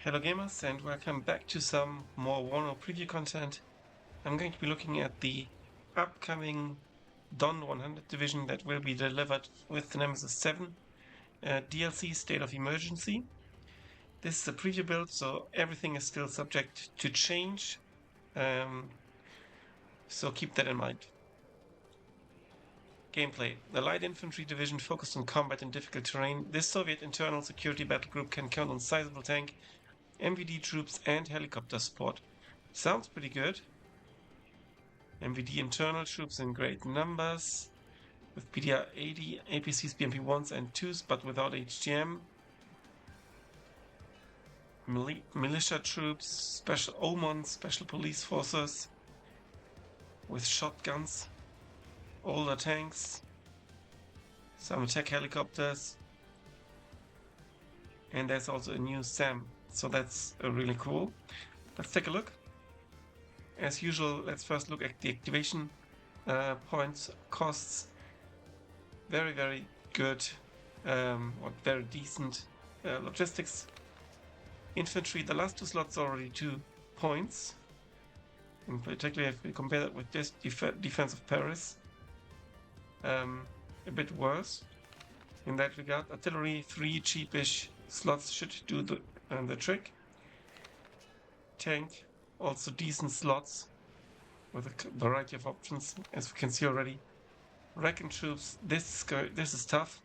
Hello gamers and welcome back to some more WARNO preview content. I'm going to be looking at the upcoming DON-100 division that will be delivered with the Nemesis 7 DLC State of Emergency. This is a preview build, so everything is still subject to change, so keep that in mind. Gameplay. The Light Infantry Division focused on combat in difficult terrain. This Soviet internal security battle group can count on sizable tank, MVD troops and helicopter support. Sounds pretty good. MVD internal troops in great numbers, with PDR 80, APCs, BMP-1s and 2s, but without HGM. Militia troops, special OMON, special police forces, with shotguns, older tanks, some attack helicopters, and there's also a new SAM, so that's really cool. Let's take a look. As usual, let's first look at the activation points, costs. Very good, or very decent logistics. Infantry, the last two slots are already 2 points. In particular, if we compare that with this defense of Paris, a bit worse in that regard. Artillery, 3 cheapish slots should do the trick. Tank, also decent slots with a variety of options, as we can see already. Wrecking troops, this is tough.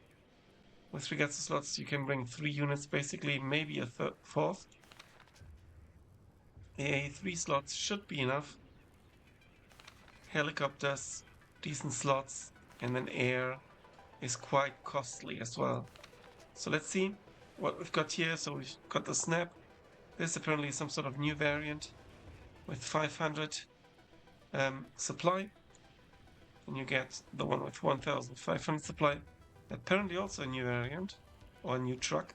With regards to slots, you can bring 3 units, basically, maybe a fourth. AA 3 slots should be enough. Helicopters, decent slots, and then air is quite costly as well. So let's see what we've got here. So we've got the Snap. This is apparently some sort of new variant with 500 supply. And you get the one with 1500 supply. Apparently also a new variant, or a new truck.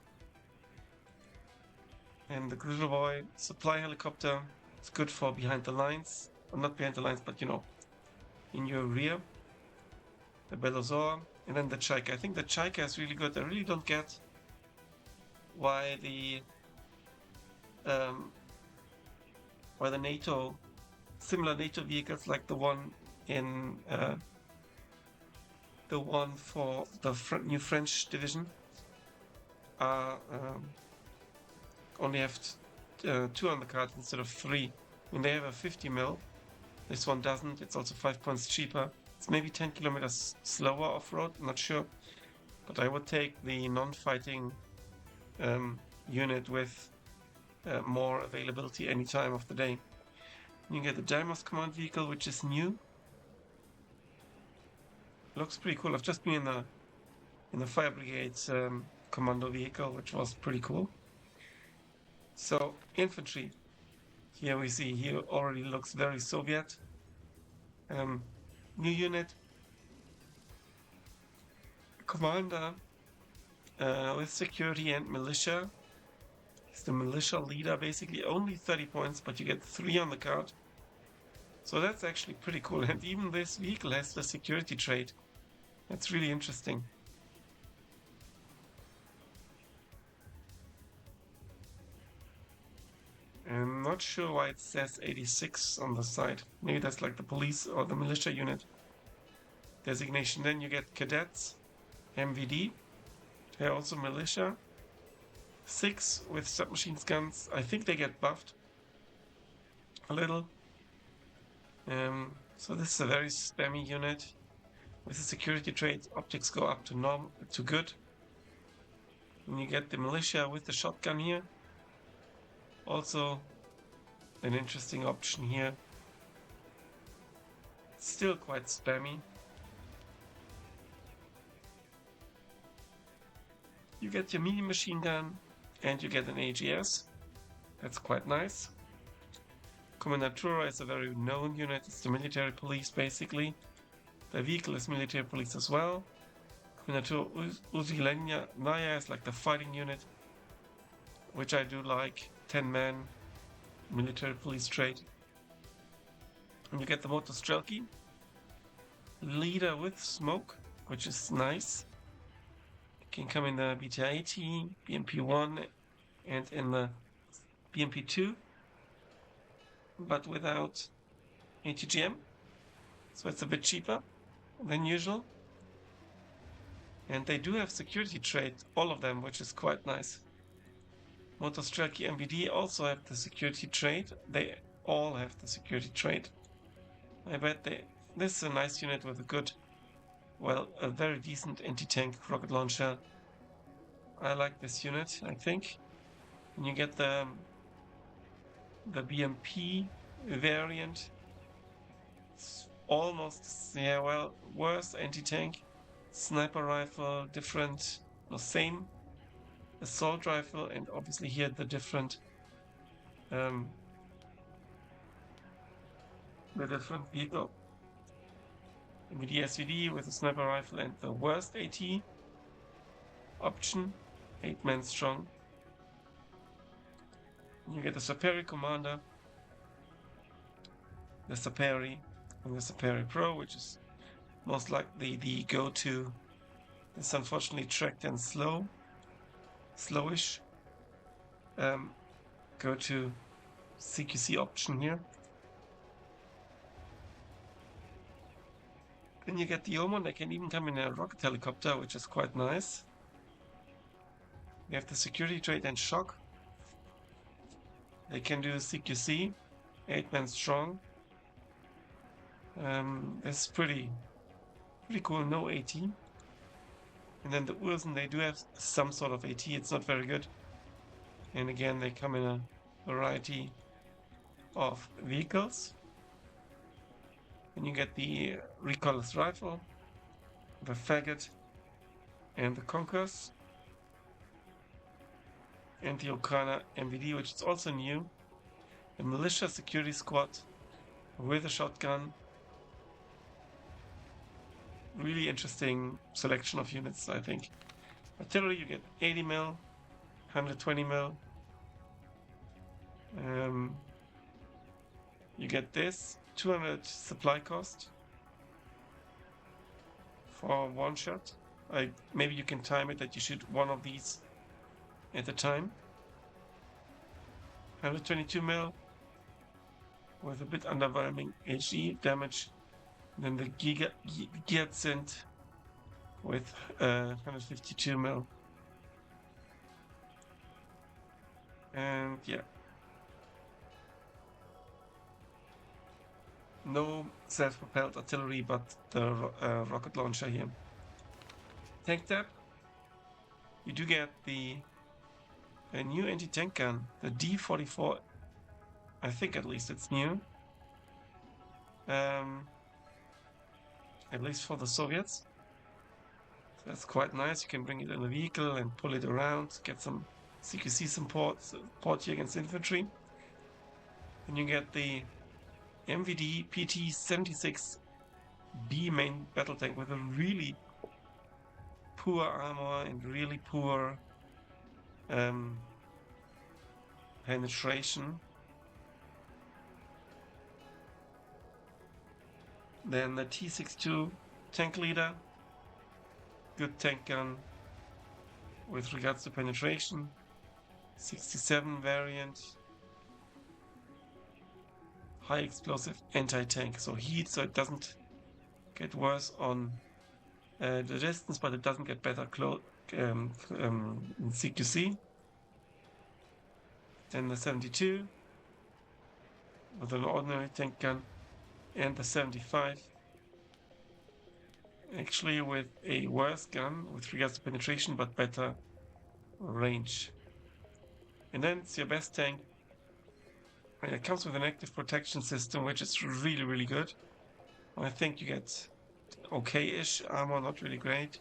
And the Grizzly supply helicopter is good for behind the lines. Or not behind the lines, but you know, in your rear. The Belosaur, and then the Chaika. I think the Chaika is really good. I really don't get why the NATO, similar NATO vehicles like the one in the one for the new French division are only have 2 on the card instead of 3. When they have a 50 mil, this one doesn't. It's also 5 points cheaper. It's maybe 10 kilometers slower off-road, not sure. But I would take the non-fighting unit with more availability any time of the day. You get the Dimos command vehicle, which is new. Looks pretty cool. I've just been in the fire brigade's commando vehicle, which was pretty cool. So infantry, here we see here already looks very Soviet. New unit, commander with security and militia. He's the militia leader, basically only 30 points, but you get 3 on the card. So that's actually pretty cool. And even this vehicle has the security trait. That's really interesting. I'm not sure why it says 86 on the side. Maybe that's like the police or the militia unit designation. Then you get cadets, MVD. They're also militia. 6 with submachine guns. I think they get buffed a little. So this is a very spammy unit. With the security trait, optics go up to good. And you get the militia with the shotgun here. Also an interesting option here. Still quite spammy. You get your mini machine gun and you get an AGS. That's quite nice. Commandatura is a very known unit. It's the military police basically. The vehicle is military police as well. Commandatura Uzilenya is like the fighting unit, which I do like. 10-man military police trait. And you get the Motostrelki leader with smoke, which is nice. It can come in the BT-80, BMP-1, and in the BMP2, but without ATGM, so it's a bit cheaper than usual. And they do have security trait, all of them, which is quite nice. Motostrelki MVD also have the security trait. They all have the security trait. I bet this is a nice unit with a good, well, a very decent anti-tank rocket launcher. I like this unit, I think. And you get the BMP variant. It's almost, yeah, well, worse anti-tank. Sniper rifle, different, no, same. Assault rifle, and obviously here the different vehicle. MVD SVD with a sniper rifle and the worst AT option, 8-man strong. You get the Saperi Commander, the Saperi, and the Saperi Pro, which is most likely the go-to. It's unfortunately tracked and slowish. Go to CQC option here. Then you get the Omon. They can even come in a rocket helicopter, which is quite nice. We have the security trait and shock. They can do CQC, 8-man strong. It's pretty cool. No AT. And then the Ursen, they do have some sort of AT. It's not very good. And again, they come in a variety of vehicles. And you get the recoilless rifle, the faggot, and the Conquerors. And the Okana MVD, which is also new. A militia security squad with a shotgun. Really interesting selection of units, I think. Artillery, you get 80 mil, 120 mil. You get this 200 supply cost for one shot. Maybe you can time it that you shoot one of these at a time. 122 mil with a bit underwhelming HE damage. Then the Giertzint with 152 mil. And yeah. No self-propelled artillery, but the rocket launcher here. Tank tab. You do get a new anti-tank gun, the D-44. I think at least it's new. At least for the Soviets. So that's quite nice. You can bring it in a vehicle and pull it around, get some CQC support here against infantry. And you get the MVD PT-76B main battle tank with a really poor armor and really poor penetration. Then the T-62 tank leader, good tank gun with regards to penetration. 67 variant, high explosive anti-tank, so heat, so it doesn't get worse on the distance, but it doesn't get better in CQC. Then the 72 with an ordinary tank gun, and the 75 actually with a worse gun with regards to penetration but better range. And then it's your best tank, and it comes with an active protection system, which is really good. I think you get okay-ish armor, not really great,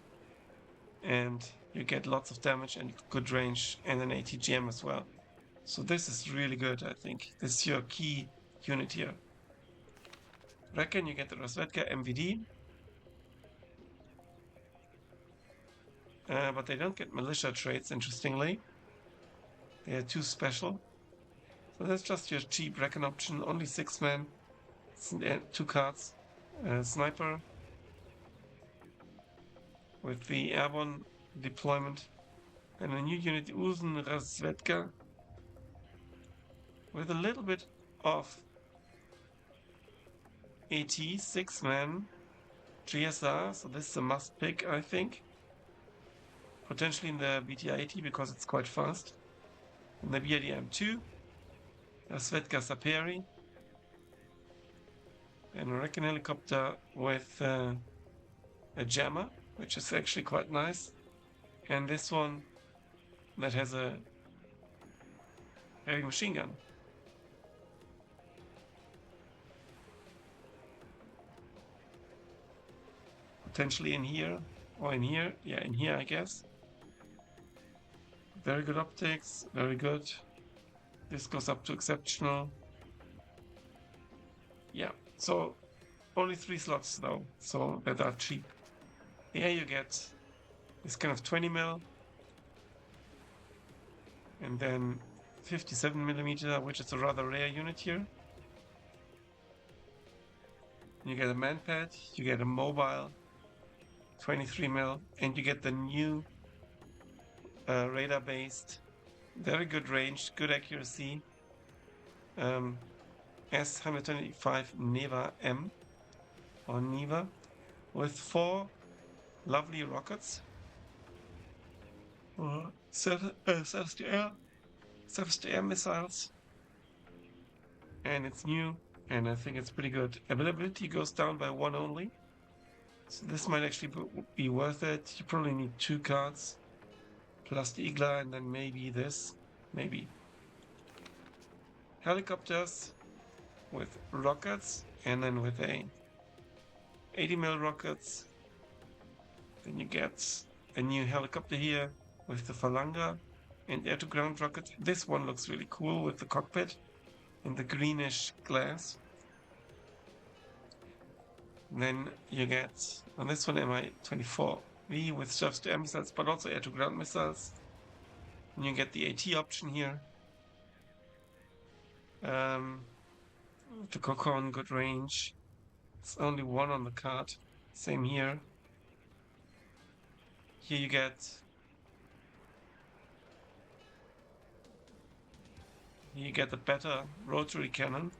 and you get lots of damage and good range and an ATGM as well. So this is really good, I think. This is your key unit here. Reckon you get the Rozvedka MVD, but they don't get militia traits, interestingly. They are too special. So that's just your cheap Reckon option, only 6 men, 2 cards, sniper with the airborne deployment, and a new unit, Eugen Rozvedka. with a little bit of AT, 6-man GSR, so this is a must pick, I think. Potentially in the BTR 80 because it's quite fast. In the BRDM2, a Svetka Saperi, an American helicopter with a jammer, which is actually quite nice. And this one that has a heavy machine gun. Potentially in here, or in here. Yeah, in here, I guess. Very good optics, very good. This goes up to exceptional. Yeah, so only 3 slots though, so that are cheap. Here you get this kind of 20 mil, and then 57 millimeter, which is a rather rare unit here. You get a manpad, you get a mobile 23 mil, and you get the new radar-based, very good range, good accuracy, S125 Neva M, or Neva, with 4 lovely rockets, surface-to-air missiles, and it's new, and I think it's pretty good. Availability goes down by 1 only, so this might actually be worth it. You probably need 2 cards, plus the Igla, and then maybe this, maybe. Helicopters with rockets, and then with a 80 mil rockets. Then you get a new helicopter here with the Falanga and air-to-ground rocket. This one looks really cool with the cockpit and the greenish glass. Then you get, on this one, Mi-24V with surface-to-air missiles, but also air-to-ground missiles. And you get the AT option here. The Kokon, good range. It's only 1 on the card. Same here. Here you get the better rotary cannon,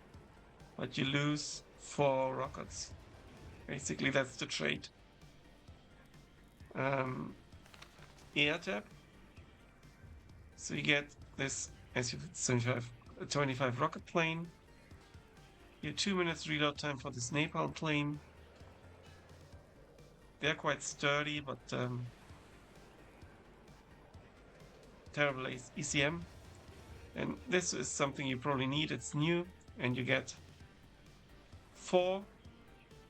but you lose 4 rockets. Basically, that's the trade. Air tap. So you get this Su-25 rocket plane. You have 2 minutes reload time for this napalm plane. They're quite sturdy, but terrible ECM. And this is something you probably need. It's new, and you get 4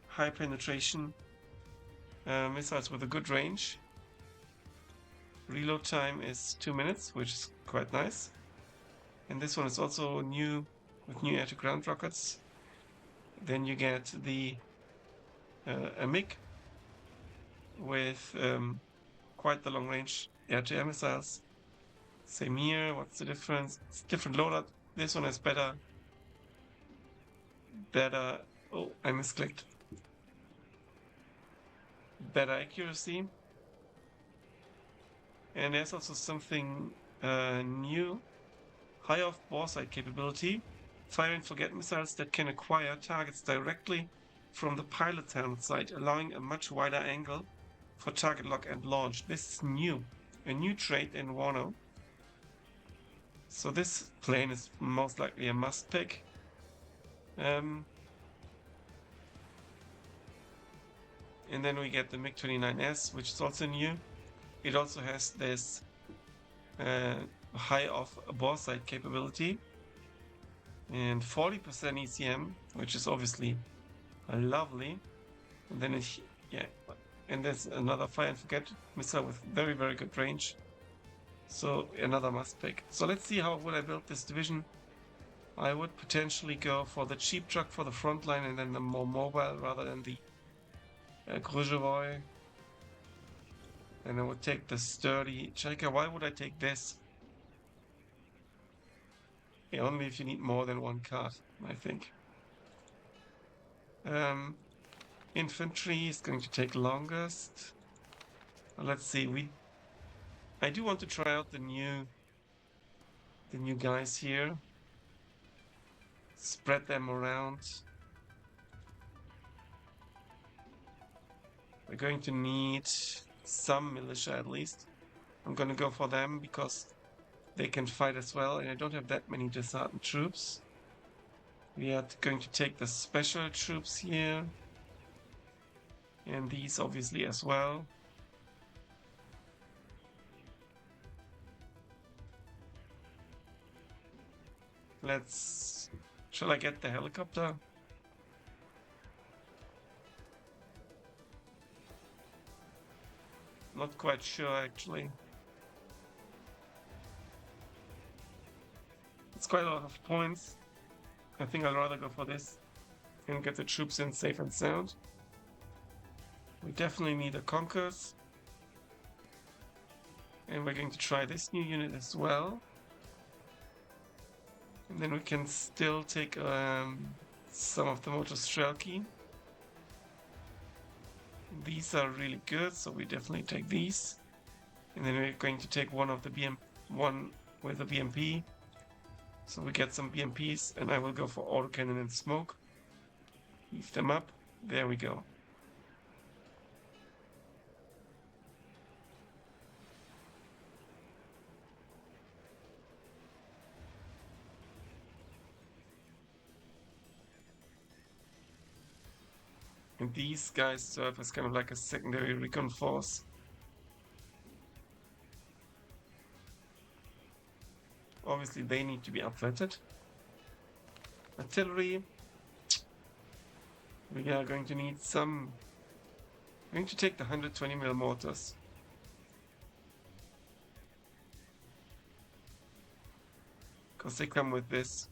high penetration missiles with a good range. Reload time is 2 minutes, which is quite nice. And this one is also new with new air-to-ground rockets. Then you get the a MiG with quite the long-range air-to-air missiles. Same here. What's the difference? It's different loadout. This one has better. Oh, I misclicked. Better accuracy. And there's also something new. High off bore sight capability. Fire and forget missiles that can acquire targets directly from the pilot's helmet side, allowing a much wider angle for target lock and launch. This is new. A new trait in WARNO. So this plane is most likely a must pick. And then we get the MiG-29S, which is also new. It also has this high off bore sight capability and 40% ECM, which is obviously lovely. And then and there's another fire and forget missile with very, very good range. So another must pick. So let's see how would I build this division. I would potentially go for the cheap truck for the front line and then the more mobile rather than the Gruzovoy. And I would take the sturdy Cheka. Why would I take this? Yeah, only if you need more than 1 card, I think. Infantry is going to take longest. Well, let's see. I do want to try out the new guys here. spread them around. We're going to need some militia at least. I'm gonna go for them because they can fight as well, and I don't have that many disheartened troops. We are going to take the special troops here. And these obviously as well. Shall I get the helicopter? Not quite sure actually. It's quite a lot of points. I think I'd rather go for this and get the troops in safe and sound. We definitely need a Conquerors. And we're going to try this new unit as well. And then we can still take some of the Motostrelki. These are really good, so we definitely take these. And then we're going to take one with the BMP. So we get some BMPs, and I will go for autocannon and smoke. Leave them up. There we go. And these guys serve as kind of like a secondary recon force. Obviously, they need to be upfitted. Artillery. We are going to need some. I'm going to take the 120mm mortars. Because they come with this.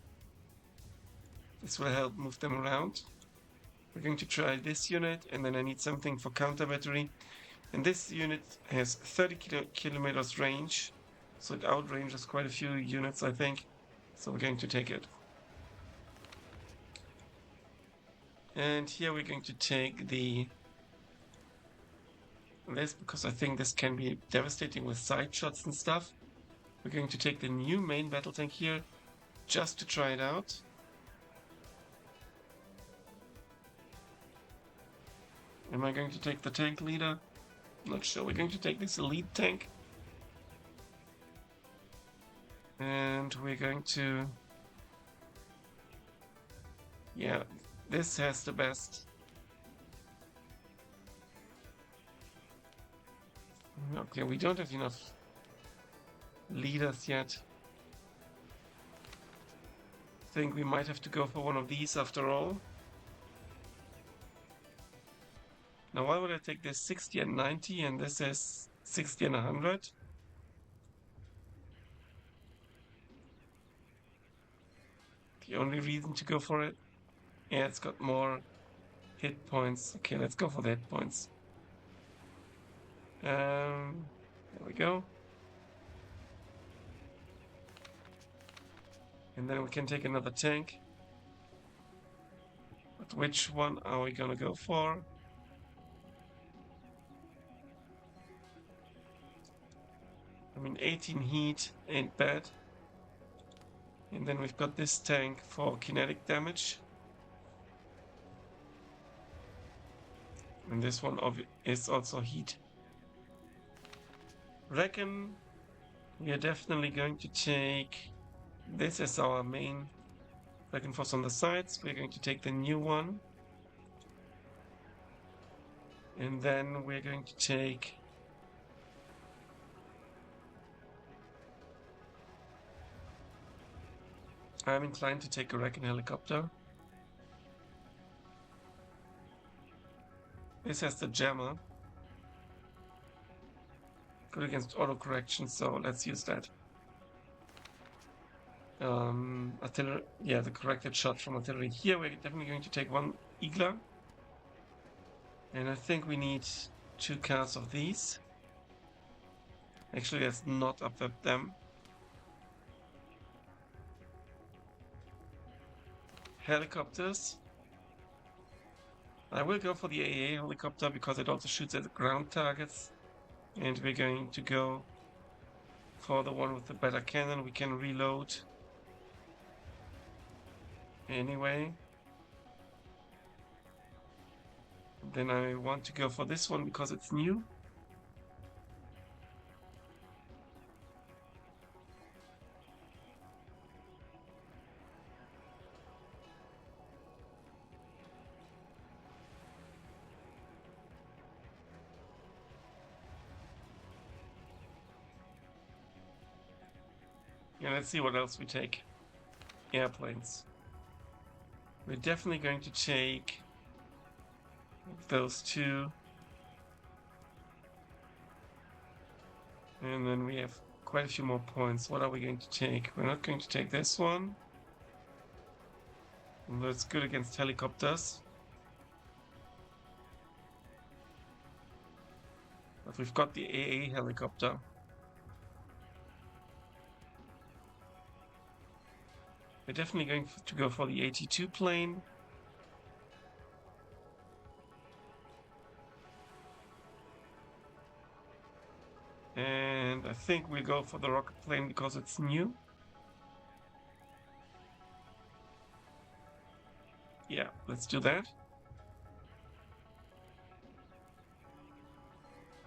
This will help move them around. We're going to try this unit, and then I need something for counter battery. And this unit has 30 kilometers range, so it outranges quite a few units, I think. So we're going to take it. And here we're going to take this, because I think this can be devastating with side shots and stuff. We're going to take the new main battle tank here, just to try it out. Am I going to take the tank leader? Not sure. We're going to take this elite tank. And we're going to... Yeah, this has the best. Okay, we don't have enough leaders yet. I think we might have to go for one of these after all. Now, why would I take this 60 and 90 and this is 60 and 100? The only reason to go for it? Yeah, it's got more hit points. Okay, let's go for the hit points. There we go. And then we can take another tank. But which one are we gonna go for? I mean, 18 heat ain't bad. And then we've got this tank for kinetic damage. And this one is also heat. Reckon we are definitely going to take this as our main Reckon force on the sides. We're going to take the new one. And then we're going to take I'm inclined to take a Reckon helicopter. This has the jammer. Good against auto correction, so let's use that. Artillery, yeah, the corrected shot from artillery. Here we're definitely going to take one Igla. And I think we need 2 cars of these. Actually, let's not upweb them. Helicopters. I will go for the AA helicopter because it also shoots at the ground targets. And we're going to go for the one with the better cannon. We can reload. anyway. Then I want to go for this one because it's new. Yeah, let's see what else we take. Airplanes. We're definitely going to take those two. And then we have quite a few more points. What are we going to take? We're not going to take this one. That's good against helicopters. But we've got the AA helicopter. We're definitely going to go for the 82 plane. And I think we'll go for the rocket plane because it's new. Yeah, let's do that.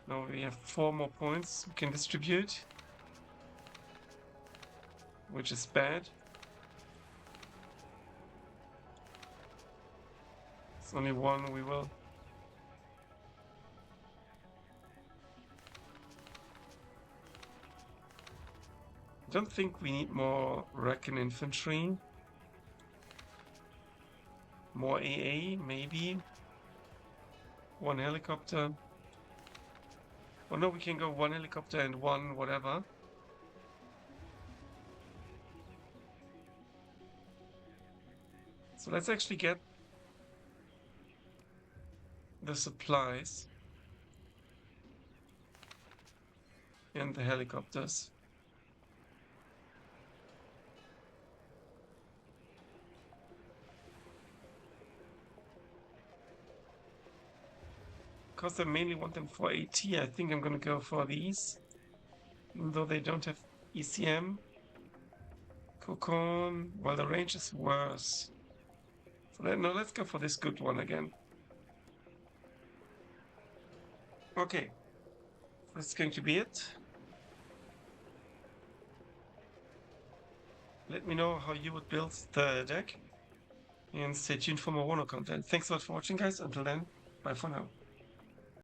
Now we have 4 more points we can distribute, which is bad. It's only one we will. I don't think we need more Recon infantry. More AA, maybe. 1 helicopter. Oh no, we can go 1 helicopter and 1 whatever. So let's actually get the supplies and the helicopters. Because I mainly want them for AT, I think I'm gonna go for these. Even though they don't have ECM. Cocon, well, the range is worse. So no, let's go for this good one again. Okay, that's going to be it. Let me know how you would build the deck. And stay tuned for more WARNO content. Thanks a lot for watching, guys. Until then, bye for now.